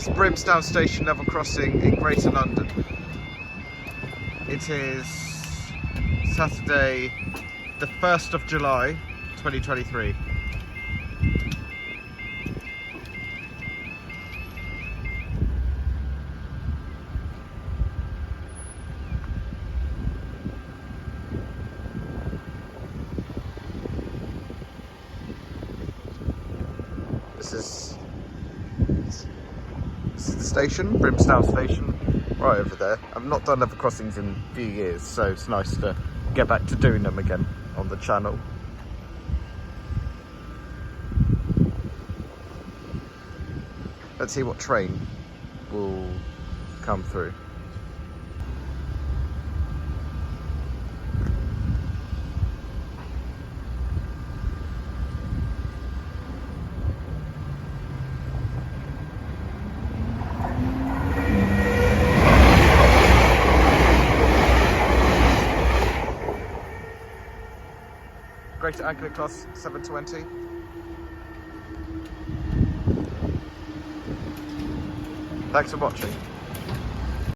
is Brimsdown Station level crossing in Greater London. It is Saturday the 1st of July 2023. This is the station, Brimsdown Station, right over there. I've not done level crossings in a few years, so it's nice to get back to doing them again on the channel. Let's see what train will come through. Greater Anglia Class 720. Thanks for watching.